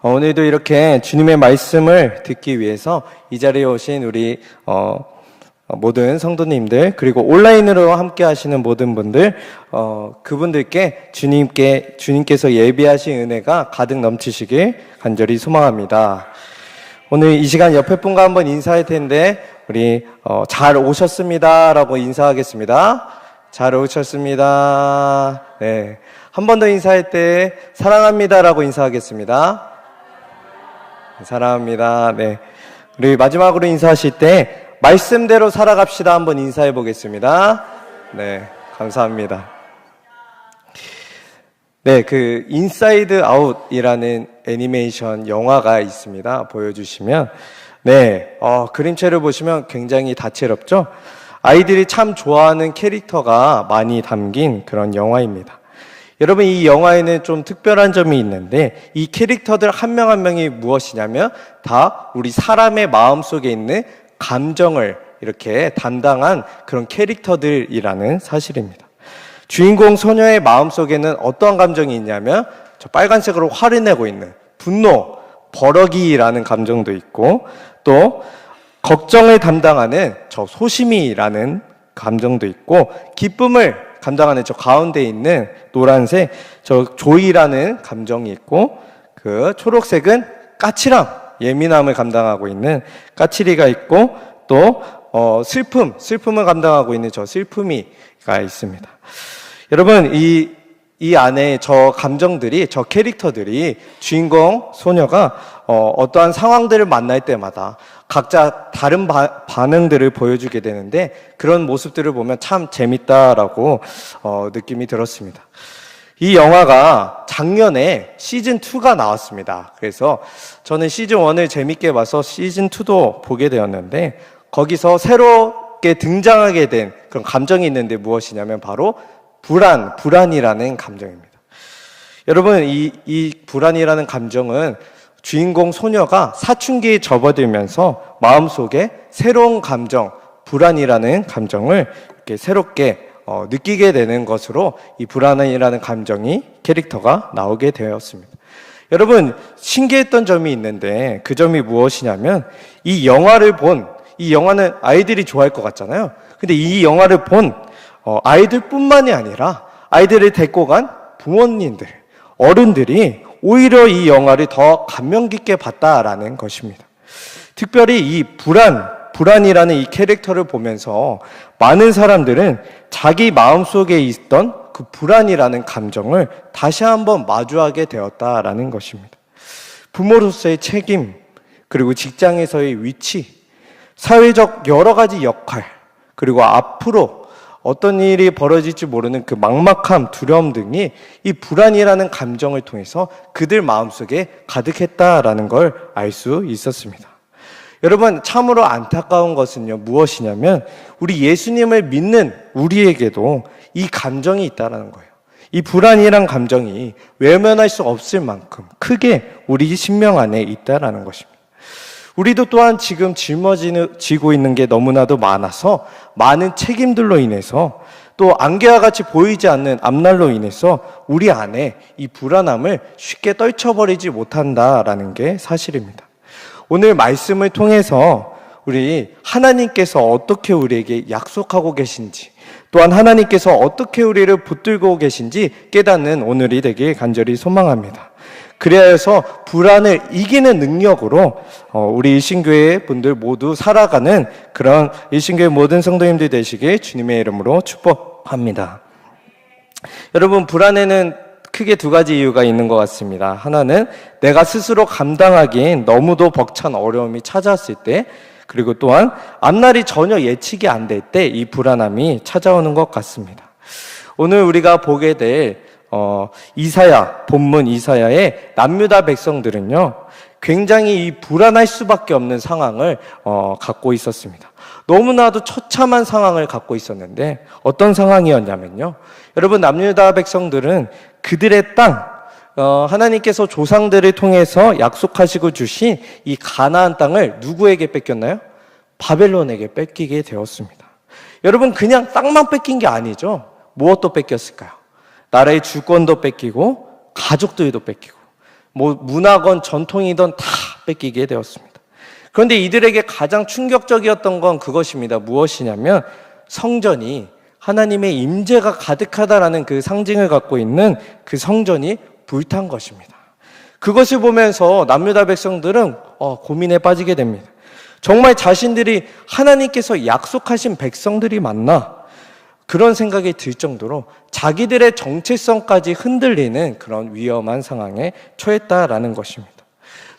오늘도 이렇게 주님의 말씀을 듣기 위해서 이 자리에 오신 우리 모든 성도님들, 그리고 온라인으로 함께 하시는 모든 분들, 그분들께 주님께서 예비하신 은혜가 가득 넘치시길 간절히 소망합니다. 오늘 이 시간 옆에 분과 한번 인사할 텐데, 우리 잘 오셨습니다 라고 인사하겠습니다. 잘 오셨습니다. 네. 한 번 더 인사할 때 사랑합니다 라고 인사하겠습니다. 사랑합니다. 네. 우리 마지막으로 인사하실 때 말씀대로 살아갑시다 한번 인사해 보겠습니다. 네. 감사합니다. 네, 그 인사이드 아웃이라는 애니메이션 영화가 있습니다. 보여주시면 네, 그림체를 보시면 굉장히 다채롭죠? 아이들이 참 좋아하는 캐릭터가 많이 담긴 그런 영화입니다. 여러분, 이 영화에는 좀 특별한 점이 있는데 이 캐릭터들 한 명 한 명이 무엇이냐면 다 우리 사람의 마음속에 있는 감정을 이렇게 담당한 그런 캐릭터들이라는 사실입니다. 주인공 소녀의 마음속에는 어떠한 감정이 있냐면 저 빨간색으로 화를 내고 있는 분노, 버럭이라는 감정도 있고, 또 걱정을 담당하는 저 소심이라는 감정도 있고, 기쁨을 감당하는 저 가운데 있는 노란색 저 조이라는 감정이 있고, 그 초록색은 까칠함, 예민함을 감당하고 있는 까칠이가 있고, 또 슬픔을 감당하고 있는 저 슬픔이가 있습니다. 여러분, 이 안에 저 감정들이, 저 캐릭터들이 주인공 소녀가 어떠한 상황들을 만날 때마다 각자 다른 반응들을 보여주게 되는데, 그런 모습들을 보면 참 재밌다라고 느낌이 들었습니다. 이 영화가 작년에 시즌2가 나왔습니다. 그래서 저는 시즌1을 재밌게 봐서 시즌2도 보게 되었는데, 거기서 새롭게 등장하게 된 그런 감정이 있는데 무엇이냐면 바로 불안이라는 감정입니다. 여러분, 이 불안이라는 감정은 주인공 소녀가 사춘기에 접어들면서 마음속에 새로운 감정, 불안이라는 감정을 이렇게 새롭게 느끼게 되는 것으로 이 불안이라는 감정이 캐릭터가 나오게 되었습니다. 여러분, 신기했던 점이 있는데 그 점이 무엇이냐면 이 영화는 아이들이 좋아할 것 같잖아요. 근데 이 영화를 본 아이들뿐만이 아니라 아이들을 데리고 간 부모님들, 어른들이 오히려 이 영화를 더 감명 깊게 봤다라는 것입니다. 특별히 이 불안이라는 이 캐릭터를 보면서 많은 사람들은 자기 마음속에 있던 그 불안이라는 감정을 다시 한번 마주하게 되었다라는 것입니다. 부모로서의 책임, 그리고 직장에서의 위치, 사회적 여러 가지 역할, 그리고 앞으로 어떤 일이 벌어질지 모르는 그 막막함, 두려움 등이 이 불안이라는 감정을 통해서 그들 마음속에 가득했다라는 걸 알 수 있었습니다. 여러분, 참으로 안타까운 것은요, 무엇이냐면 우리 예수님을 믿는 우리에게도 이 감정이 있다는 거예요. 이 불안이란 감정이 외면할 수 없을 만큼 크게 우리 심령 안에 있다는 것입니다. 우리도 또한 지금 짊어지고 있는 게 너무나도 많아서 많은 책임들로 인해서 또 안개와 같이 보이지 않는 앞날로 인해서 우리 안에 이 불안함을 쉽게 떨쳐버리지 못한다라는 게 사실입니다. 오늘 말씀을 통해서 우리 하나님께서 어떻게 우리에게 약속하고 계신지, 또한 하나님께서 어떻게 우리를 붙들고 계신지 깨닫는 오늘이 되길 간절히 소망합니다. 그래서 불안을 이기는 능력으로 우리 일신교회 분들 모두 살아가는 그런 일신교회 모든 성도님들 되시길 주님의 이름으로 축복합니다. 여러분, 불안에는 크게 두 가지 이유가 있는 것 같습니다. 하나는 내가 스스로 감당하기엔 너무도 벅찬 어려움이 찾아왔을 때, 그리고 또한 앞날이 전혀 예측이 안 될 때 이 불안함이 찾아오는 것 같습니다. 오늘 우리가 보게 될 본문 이사야의 남유다 백성들은요, 굉장히 이 불안할 수밖에 없는 상황을 갖고 있었습니다. 너무나도 처참한 상황을 갖고 있었는데 어떤 상황이었냐면요, 여러분, 남유다 백성들은 그들의 땅, 하나님께서 조상들을 통해서 약속하시고 주신 이 가나안 땅을 누구에게 뺏겼나요? 바벨론에게 뺏기게 되었습니다. 여러분, 그냥 땅만 뺏긴 게 아니죠. 무엇도 뺏겼을까요? 나라의 주권도 뺏기고 가족들도 뺏기고 뭐 문화건 전통이든 다 뺏기게 되었습니다. 그런데 이들에게 가장 충격적이었던 건 그것입니다. 무엇이냐면 성전이 하나님의 임재가 가득하다라는 그 상징을 갖고 있는 그 성전이 불탄 것입니다. 그것을 보면서 남유다 백성들은 고민에 빠지게 됩니다. 정말 자신들이 하나님께서 약속하신 백성들이 맞나? 그런 생각이 들 정도로 자기들의 정체성까지 흔들리는 그런 위험한 상황에 처했다라는 것입니다.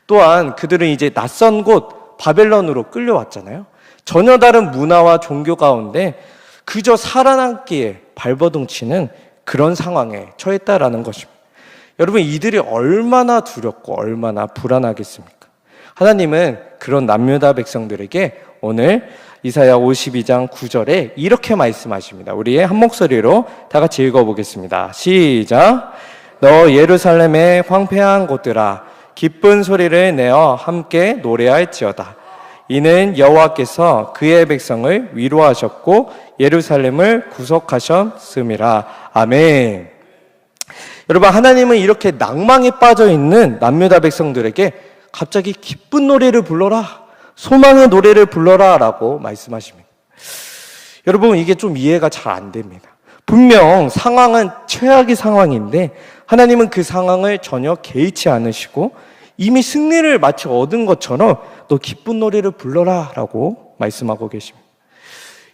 또한 그들은 이제 낯선 곳 바벨론으로 끌려왔잖아요. 전혀 다른 문화와 종교 가운데 그저 살아남기에 발버둥 치는 그런 상황에 처했다라는 것입니다. 여러분, 이들이 얼마나 두렵고 얼마나 불안하겠습니까? 하나님은 그런 남유다 백성들에게 오늘 이사야 52장 9절에 이렇게 말씀하십니다. 우리의 한 목소리로 다 같이 읽어보겠습니다. 시작! 너 예루살렘의 황폐한 곳들아, 기쁜 소리를 내어 함께 노래할지어다. 이는 여호와께서 그의 백성을 위로하셨고 예루살렘을 구속하셨음이라. 아멘. 여러분, 하나님은 이렇게 낭망에 빠져 있는 남유다 백성들에게 갑자기 기쁜 노래를 불러라, 소망의 노래를 불러라 라고 말씀하십니다. 여러분, 이게 좀 이해가 잘 안 됩니다. 분명 상황은 최악의 상황인데 하나님은 그 상황을 전혀 개의치 않으시고 이미 승리를 마치 얻은 것처럼 너 기쁜 노래를 불러라 라고 말씀하고 계십니다.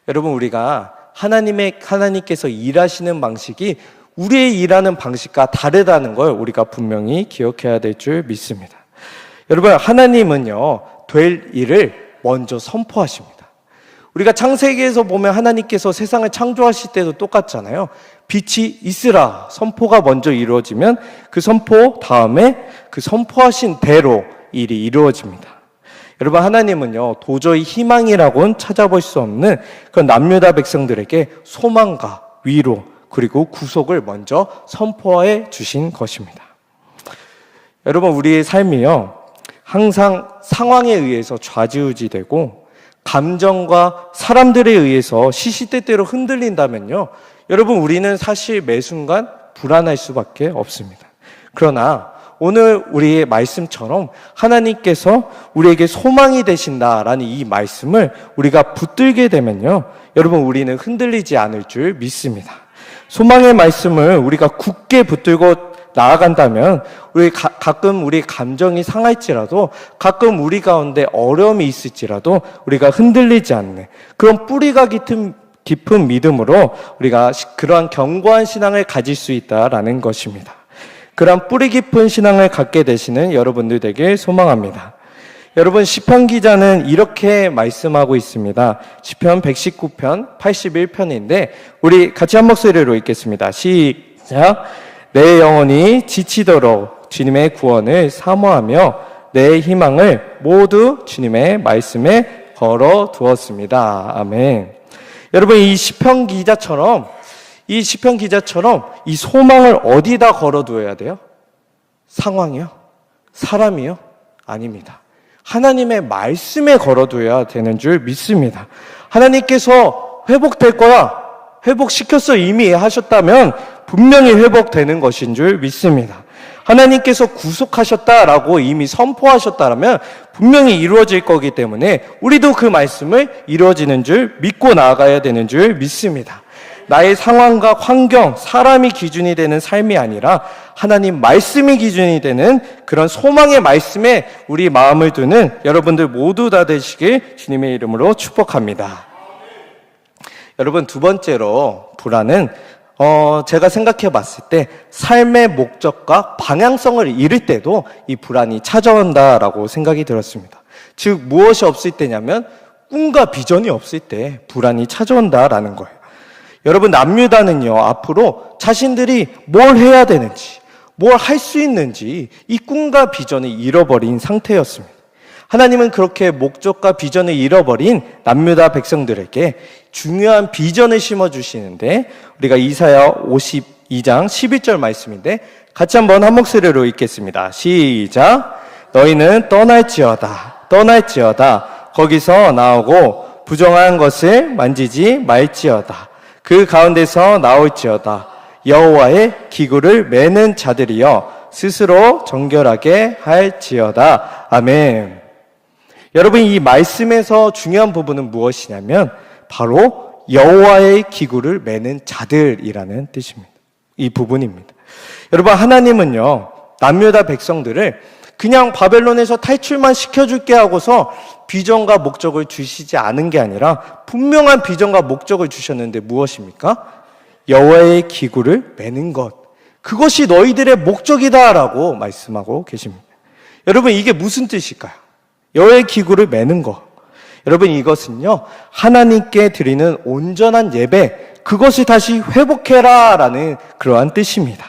여러분, 우리가 하나님께서 일하시는 방식이 우리의 일하는 방식과 다르다는 걸 우리가 분명히 기억해야 될 줄 믿습니다. 여러분, 하나님은요, 될 일을 먼저 선포하십니다. 우리가 창세기에서 보면 하나님께서 세상을 창조하실 때도 똑같잖아요. 빛이 있으라 선포가 먼저 이루어지면 그 선포 다음에 그 선포하신 대로 일이 이루어집니다. 여러분, 하나님은요, 도저히 희망이라고는 찾아볼 수 없는 그런 남유다 백성들에게 소망과 위로 그리고 구속을 먼저 선포해 주신 것입니다. 여러분, 우리의 삶이요, 항상 상황에 의해서 좌지우지되고 감정과 사람들에 의해서 시시때때로 흔들린다면요, 여러분, 우리는 사실 매 순간 불안할 수밖에 없습니다. 그러나 오늘 우리의 말씀처럼 하나님께서 우리에게 소망이 되신다라는 이 말씀을 우리가 붙들게 되면요, 여러분, 우리는 흔들리지 않을 줄 믿습니다. 소망의 말씀을 우리가 굳게 붙들고 나아간다면 가끔 우리 감정이 상할지라도 가끔 우리 가운데 어려움이 있을지라도 우리가 흔들리지 않는 그런 뿌리가 깊은 믿음으로 우리가 그러한 견고한 신앙을 가질 수 있다라는 것입니다. 그러한 뿌리 깊은 신앙을 갖게 되시는 여러분들 되길 소망합니다. 여러분, 시편 기자는 이렇게 말씀하고 있습니다. 시편 119편 81편인데 우리 같이 한 목소리로 읽겠습니다. 시작! 내 영혼이 지치도록 주님의 구원을 사모하며 내 희망을 모두 주님의 말씀에 걸어 두었습니다. 아멘. 여러분, 이 시편 기자처럼 이 소망을 어디다 걸어 두어야 돼요? 상황이요? 사람이요? 아닙니다. 하나님의 말씀에 걸어 두어야 되는 줄 믿습니다. 하나님께서 회복될 거야, 회복시켰어 이미 하셨다면 분명히 회복되는 것인 줄 믿습니다. 하나님께서 구속하셨다라고 이미 선포하셨다라면 분명히 이루어질 거기 때문에 우리도 그 말씀을 이루어지는 줄 믿고 나아가야 되는 줄 믿습니다. 나의 상황과 환경, 사람이 기준이 되는 삶이 아니라 하나님 말씀이 기준이 되는 그런 소망의 말씀에 우리 마음을 두는 여러분들 모두 다 되시길 주님의 이름으로 축복합니다. 여러분, 두 번째로 불안은 제가 생각해 봤을 때 삶의 목적과 방향성을 잃을 때도 이 불안이 찾아온다라고 생각이 들었습니다. 즉, 무엇이 없을 때냐면 꿈과 비전이 없을 때 불안이 찾아온다라는 거예요. 여러분, 남유다는요, 앞으로 자신들이 뭘 해야 되는지, 뭘 할 수 있는지 이 꿈과 비전을 잃어버린 상태였습니다. 하나님은 그렇게 목적과 비전을 잃어버린 남유다 백성들에게 중요한 비전을 심어주시는데 우리가 이사야 52장 11절 말씀인데 같이 한번 한 목소리로 읽겠습니다. 시작! 너희는 떠날지어다 거기서 나오고 부정한 것을 만지지 말지어다. 그 가운데서 나올지어다. 여호와의 기구를 매는 자들이여 스스로 정결하게 할지어다. 아멘. 여러분, 이 말씀에서 중요한 부분은 무엇이냐면 바로 여호와의 기구를 매는 자들이라는 뜻입니다. 이 부분입니다. 여러분, 하나님은요, 남유다 백성들을 그냥 바벨론에서 탈출만 시켜줄게 하고서 비전과 목적을 주시지 않은 게 아니라 분명한 비전과 목적을 주셨는데 무엇입니까? 여호와의 기구를 매는 것. 그것이 너희들의 목적이다라고 말씀하고 계십니다. 여러분, 이게 무슨 뜻일까요? 여호와의 기구를 매는 것. 여러분, 이것은요, 하나님께 드리는 온전한 예배, 그것을 다시 회복해라 라는 그러한 뜻입니다.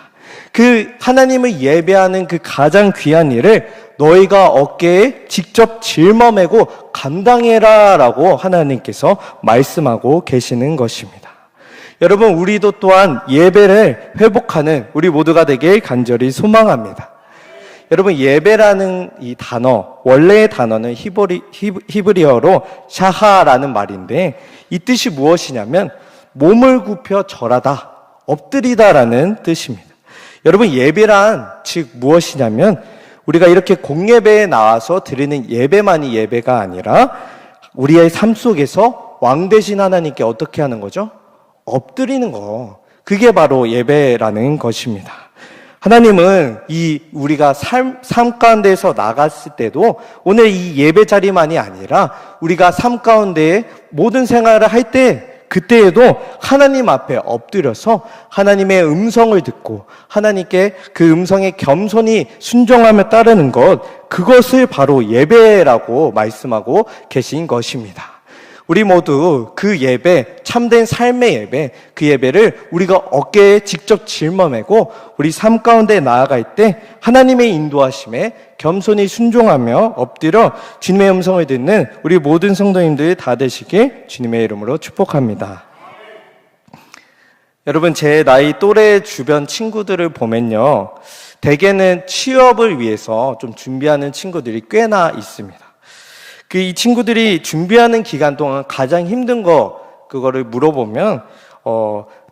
그 하나님을 예배하는 그 가장 귀한 일을 너희가 어깨에 직접 짊어매고 감당해라 라고 하나님께서 말씀하고 계시는 것입니다. 여러분, 우리도 또한 예배를 회복하는 우리 모두가 되길 간절히 소망합니다. 여러분, 예배라는 이 단어, 원래의 단어는 히브리어로 샤하라는 말인데 이 뜻이 무엇이냐면 몸을 굽혀 절하다, 엎드리다라는 뜻입니다. 여러분, 예배란 즉 무엇이냐면 우리가 이렇게 공예배에 나와서 드리는 예배만이 예배가 아니라 우리의 삶 속에서 왕 되신 하나님께 어떻게 하는 거죠? 엎드리는 거. 그게 바로 예배라는 것입니다. 하나님은 우리가 삶 가운데에서 나갔을 때도 오늘 이 예배 자리만이 아니라 우리가 삶 가운데 모든 생활을 할 때 그때에도 하나님 앞에 엎드려서 하나님의 음성을 듣고 하나님께 그 음성에 겸손히 순종하며 따르는 것, 그것을 바로 예배라고 말씀하고 계신 것입니다. 우리 모두 그 예배, 참된 삶의 예배, 그 예배를 우리가 어깨에 직접 짊어매고 우리 삶 가운데 나아갈 때 하나님의 인도하심에 겸손히 순종하며 엎드려 주님의 음성을 듣는 우리 모든 성도님들 다 되시길 주님의 이름으로 축복합니다. 여러분, 제 나이 또래 주변 친구들을 보면요, 대개는 취업을 위해서 좀 준비하는 친구들이 꽤나 있습니다. 이 친구들이 준비하는 기간 동안 가장 힘든 그거를 물어보면,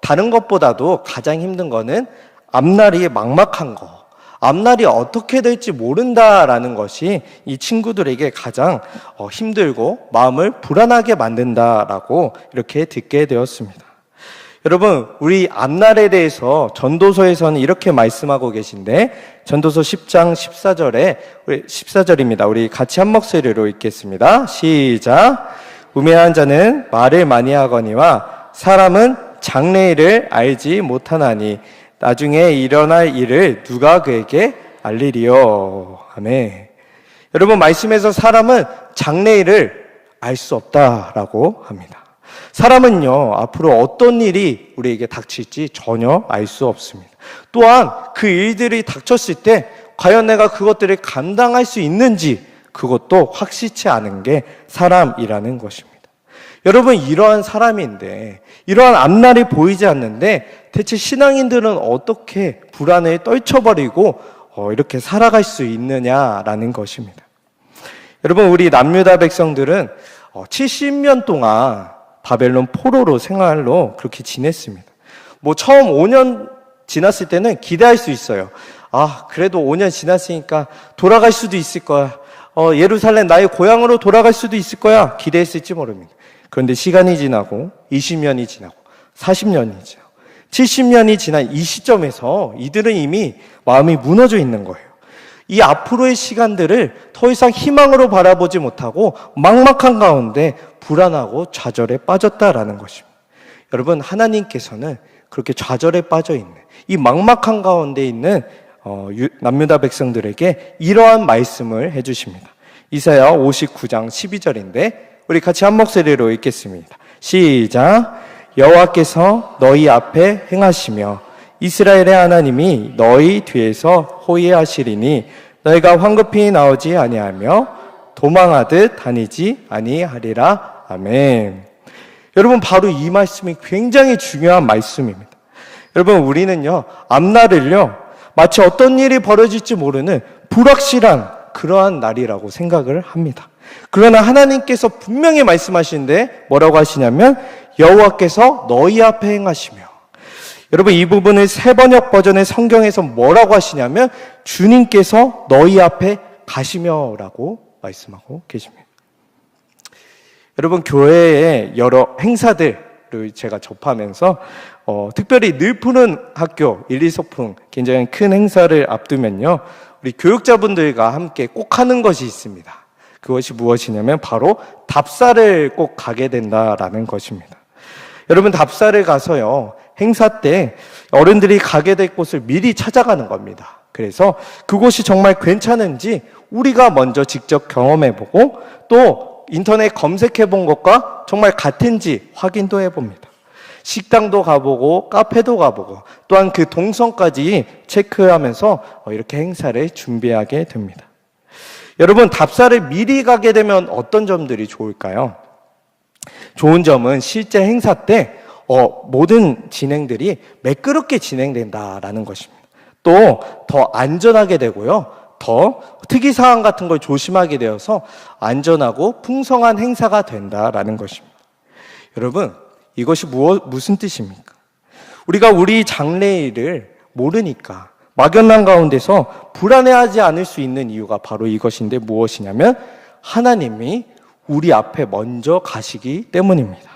다른 것보다도 가장 힘든 거는 앞날이 막막한 거, 앞날이 어떻게 될지 모른다라는 것이 이 친구들에게 가장 힘들고 마음을 불안하게 만든다라고 이렇게 듣게 되었습니다. 여러분, 우리 앞날에 대해서 전도서에서는 이렇게 말씀하고 계신데, 전도서 10장 14절입니다. 우리 같이 한 목소리로 읽겠습니다. 시작. 우매한 자는 말을 많이 하거니와 사람은 장래일을 알지 못하나니 나중에 일어날 일을 누가 그에게 알리리요. 아멘. 여러분, 말씀에서 사람은 장래일을 알 수 없다라고 합니다. 사람은요, 앞으로 어떤 일이 우리에게 닥칠지 전혀 알 수 없습니다. 또한 그 일들이 닥쳤을 때 과연 내가 그것들을 감당할 수 있는지 그것도 확실치 않은 게 사람이라는 것입니다. 여러분, 이러한 사람인데, 이러한 앞날이 보이지 않는데 대체 신앙인들은 어떻게 불안에 떨쳐버리고 이렇게 살아갈 수 있느냐라는 것입니다. 여러분, 우리 남유다 백성들은 70년 동안 바벨론 포로로 생활로 그렇게 지냈습니다. 처음 5년 지났을 때는 기대할 수 있어요. 그래도 5년 지났으니까 돌아갈 수도 있을 거야. 예루살렘 나의 고향으로 돌아갈 수도 있을 거야. 기대했을지 모릅니다. 그런데 시간이 지나고 20년이 지나고 40년이 지나고 70년이 지난 이 시점에서 이들은 이미 마음이 무너져 있는 거예요. 이 앞으로의 시간들을 더 이상 희망으로 바라보지 못하고 막막한 가운데 불안하고 좌절에 빠졌다라는 것입니다. 여러분, 하나님께서는 그렇게 좌절에 빠져 있는 이 막막한 가운데 있는 남유다 백성들에게 이러한 말씀을 해주십니다. 이사야 59장 12절인데 우리 같이 한 목소리로 읽겠습니다. 시작. 여호와께서 너희 앞에 행하시며 이스라엘의 하나님이 너희 뒤에서 호위하시리니 너희가 황급히 나오지 아니하며 도망하듯 다니지 아니하리라. 아멘. 여러분, 바로 이 말씀이 굉장히 중요한 말씀입니다. 여러분, 우리는요, 앞날을요, 마치 어떤 일이 벌어질지 모르는 불확실한 그러한 날이라고 생각을 합니다. 그러나 하나님께서 분명히 말씀하시는데 뭐라고 하시냐면 여호와께서 너희 앞에 행하시며, 여러분, 이 부분을 세번역 버전의 성경에서 뭐라고 하시냐면 주님께서 너희 앞에 가시며라고 말씀하고 계십니다. 여러분, 교회의 여러 행사들을 제가 접하면서 특별히 늘 푸른 학교 1, 2소풍 굉장히 큰 행사를 앞두면요, 우리 교육자분들과 함께 꼭 하는 것이 있습니다. 그것이 무엇이냐면 바로 답사를 꼭 가게 된다라는 것입니다. 여러분, 답사를 가서요, 행사 때 어른들이 가게 될 곳을 미리 찾아가는 겁니다. 그래서 그곳이 정말 괜찮은지 우리가 먼저 직접 경험해보고 또 인터넷 검색해본 것과 정말 같은지 확인도 해봅니다. 식당도 가보고 카페도 가보고 또한 그 동선까지 체크하면서 이렇게 행사를 준비하게 됩니다. 여러분, 답사를 미리 가게 되면 어떤 점들이 좋을까요? 좋은 점은 실제 행사 때 모든 진행들이 매끄럽게 진행된다라는 것입니다. 또 더 안전하게 되고요, 더 특이사항 같은 걸 조심하게 되어서 안전하고 풍성한 행사가 된다라는 것입니다. 여러분, 이것이 무슨 뜻입니까? 우리가 우리 장래일을 모르니까 막연한 가운데서 불안해하지 않을 수 있는 이유가 바로 이것인데 무엇이냐면 하나님이 우리 앞에 먼저 가시기 때문입니다.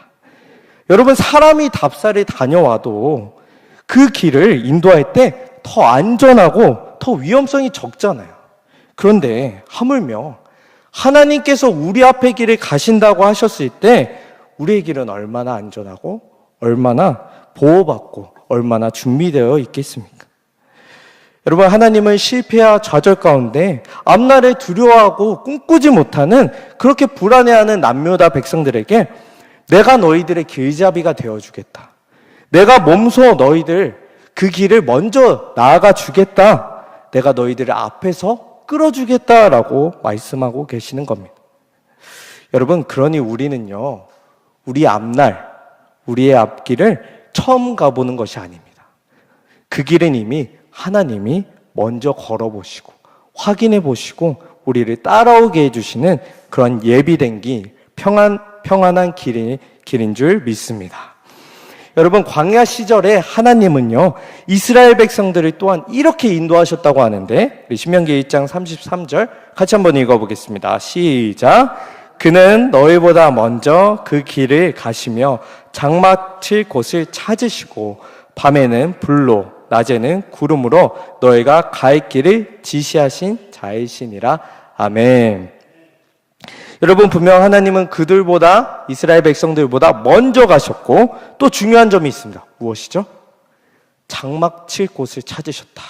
여러분, 사람이 답사를 다녀와도 그 길을 인도할 때 더 안전하고 더 위험성이 적잖아요. 그런데 하물며 하나님께서 우리 앞에 길을 가신다고 하셨을 때 우리의 길은 얼마나 안전하고 얼마나 보호받고 얼마나 준비되어 있겠습니까? 여러분, 하나님은 실패와 좌절 가운데 앞날을 두려워하고 꿈꾸지 못하는 그렇게 불안해하는 남유다 백성들에게 내가 너희들의 길잡이가 되어주겠다. 내가 몸소 너희들 그 길을 먼저 나아가 주겠다. 내가 너희들을 앞에서 끌어주겠다라고 말씀하고 계시는 겁니다. 여러분, 그러니 우리는요, 우리 앞날, 우리의 앞길을 처음 가보는 것이 아닙니다. 그 길은 이미 하나님이 먼저 걸어보시고 확인해 보시고 우리를 따라오게 해주시는 그런 예비된 길, 평안한 길인 줄 믿습니다. 여러분, 광야 시절에 하나님은요, 이스라엘 백성들을 또한 이렇게 인도하셨다고 하는데, 신명기 1장 33절 같이 한번 읽어보겠습니다. 시작. 그는 너희보다 먼저 그 길을 가시며 장막칠 곳을 찾으시고 밤에는 불로 낮에는 구름으로 너희가 갈 길을 지시하신 자이시니라. 아멘. 여러분, 분명 하나님은 그들보다, 이스라엘 백성들보다 먼저 가셨고 또 중요한 점이 있습니다. 무엇이죠? 장막 칠 곳을 찾으셨다.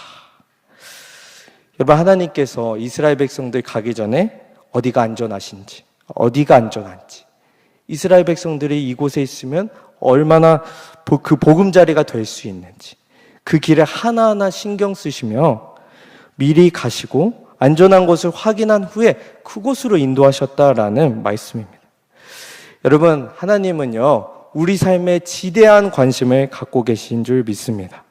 여러분, 하나님께서 이스라엘 백성들 가기 전에 어디가 안전하신지, 어디가 안전한지, 이스라엘 백성들이 이곳에 있으면 얼마나 그 보금자리가 될 수 있는지 그 길을 하나하나 신경 쓰시며 미리 가시고 안전한 곳을 확인한 후에 그곳으로 인도하셨다라는 말씀입니다. 여러분, 하나님은요, 우리 삶에 지대한 관심을 갖고 계신 줄 믿습니다.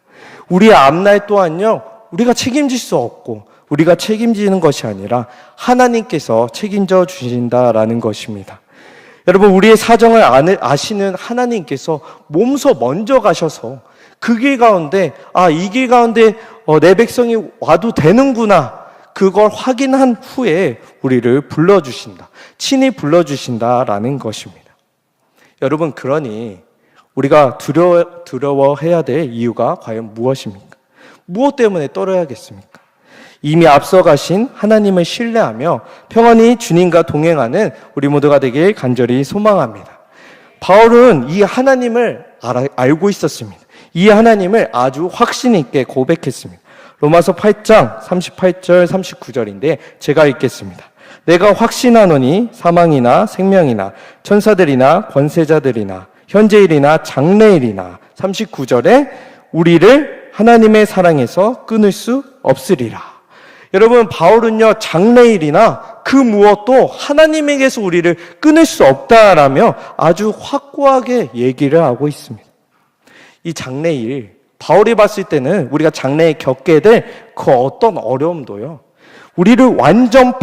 우리의 앞날 또한요, 우리가 책임질 수 없고 우리가 책임지는 것이 아니라 하나님께서 책임져 주신다라는 것입니다. 여러분, 우리의 사정을 아시는 하나님께서 몸소 먼저 가셔서 그 길 가운데, 이 길 가운데 내 백성이 와도 되는구나, 그걸 확인한 후에 우리를 불러주신다, 친히 불러주신다라는 것입니다. 여러분, 그러니 우리가 두려워해야 될 이유가 과연 무엇입니까? 무엇 때문에 떨어야겠습니까? 이미 앞서가신 하나님을 신뢰하며 평안히 주님과 동행하는 우리 모두가 되길 간절히 소망합니다. 바울은 이 하나님을 알고 있었습니다. 이 하나님을 아주 확신 있게 고백했습니다. 로마서 8장 38절 39절인데 제가 읽겠습니다. 내가 확신하노니 사망이나 생명이나 천사들이나 권세자들이나 현재일이나 장래일이나 39절에 우리를 하나님의 사랑에서 끊을 수 없으리라. 여러분, 바울은요, 장래일이나 그 무엇도 하나님에게서 우리를 끊을 수 없다라며 아주 확고하게 얘기를 하고 있습니다. 이 장래일, 바울이 봤을 때는 우리가 장래에 겪게 될 그 어떤 어려움도요, 우리를 완전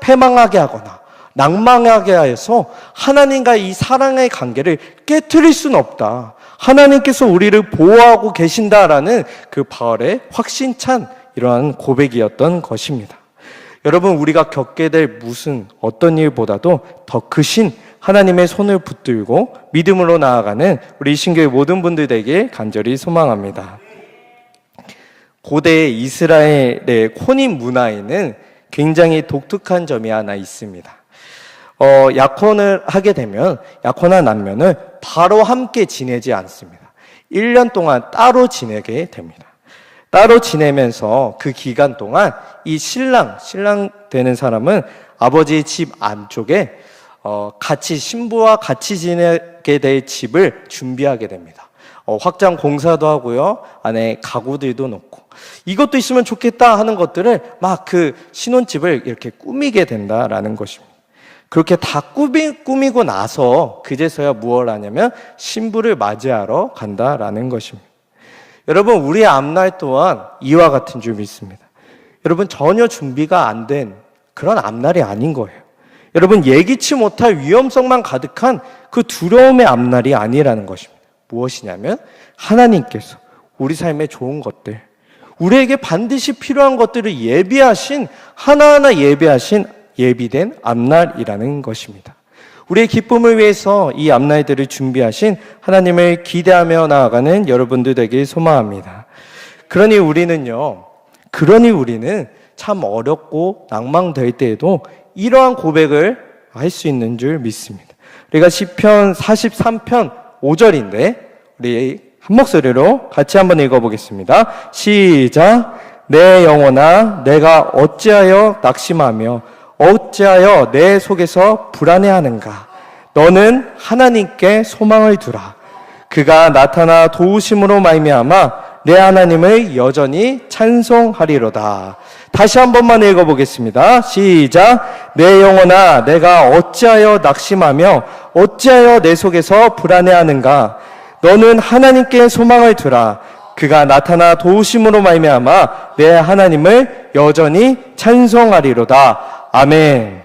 패망하게 하거나 낭망하게 하여서 하나님과 이 사랑의 관계를 깨트릴 수는 없다. 하나님께서 우리를 보호하고 계신다라는 그 바울의 확신찬 이러한 고백이었던 것입니다. 여러분, 우리가 겪게 될 어떤 일보다도 더 크신 하나님의 손을 붙들고 믿음으로 나아가는 우리 신교의 모든 분들 되길 간절히 소망합니다. 고대 이스라엘의 혼인 문화에는 굉장히 독특한 점이 하나 있습니다. 약혼을 하게 되면, 약혼한 남녀는 바로 함께 지내지 않습니다. 1년 동안 따로 지내게 됩니다. 따로 지내면서 그 기간 동안 이 신랑 되는 사람은 아버지의 집 안쪽에 신부와 같이 지내게 될 집을 준비하게 됩니다. 확장 공사도 하고요, 안에 가구들도 놓고, 이것도 있으면 좋겠다 하는 것들을 막 그 신혼집을 이렇게 꾸미게 된다라는 것입니다. 그렇게 다 꾸미고 나서 그제서야 무엇을 하냐면 신부를 맞이하러 간다라는 것입니다. 여러분, 우리의 앞날 또한 이와 같은 줄 믿습니다. 여러분, 전혀 준비가 안 된 그런 앞날이 아닌 거예요. 여러분, 예기치 못할 위험성만 가득한 그 두려움의 앞날이 아니라는 것입니다. 무엇이냐면 하나님께서 우리 삶에 좋은 것들, 우리에게 반드시 필요한 것들을 예비하신, 하나하나 예비된 앞날이라는 것입니다. 우리의 기쁨을 위해서 이 앞날들을 준비하신 하나님을 기대하며 나아가는 여러분들 되길 소망합니다. 그러니 우리는 참 어렵고 낭망될 때에도 이러한 고백을 할 수 있는 줄 믿습니다. 우리가 시편 43편 5절인데 우리 한 목소리로 같이 한번 읽어보겠습니다. 시작. 내 영혼아, 내가 어찌하여 낙심하며 어찌하여 내 속에서 불안해하는가? 너는 하나님께 소망을 두라. 그가 나타나 도우심으로 말미암아 내 하나님을 여전히 찬송하리로다. 다시 한 번만 읽어보겠습니다. 시작. 내 영혼아, 내가 어찌하여 낙심하며 어찌하여 내 속에서 불안해하는가? 너는 하나님께 소망을 두라. 그가 나타나 도우심으로 말미암아 내 하나님을 여전히 찬송하리로다. 아멘.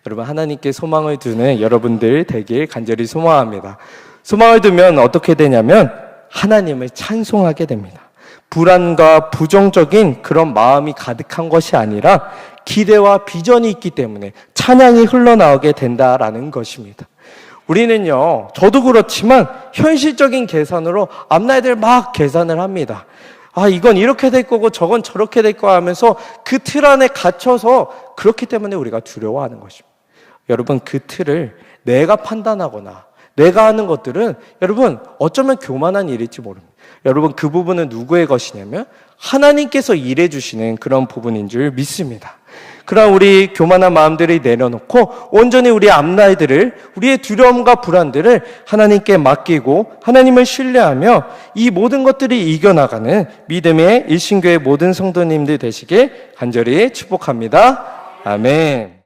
여러분, 하나님께 소망을 두는 여러분들 되길 간절히 소망합니다. 소망을 두면 어떻게 되냐면 하나님을 찬송하게 됩니다. 불안과 부정적인 그런 마음이 가득한 것이 아니라 기대와 비전이 있기 때문에 찬양이 흘러나오게 된다라는 것입니다. 우리는요, 저도 그렇지만 현실적인 계산으로 앞날들 막 계산을 합니다. 이건 이렇게 될 거고 저건 저렇게 될 거야 하면서 그 틀 안에 갇혀서, 그렇기 때문에 우리가 두려워하는 것입니다. 여러분, 그 틀을 내가 판단하거나 내가 하는 것들은 여러분 어쩌면 교만한 일일지 모릅니다. 여러분, 그 부분은 누구의 것이냐면 하나님께서 일해 주시는 그런 부분인 줄 믿습니다. 그러나 우리 교만한 마음들을 내려놓고 온전히 우리 앞날들을, 우리의 두려움과 불안들을 하나님께 맡기고 하나님을 신뢰하며 이 모든 것들을 이겨나가는 믿음의 일신교의 모든 성도님들 되시길 간절히 축복합니다. 아멘.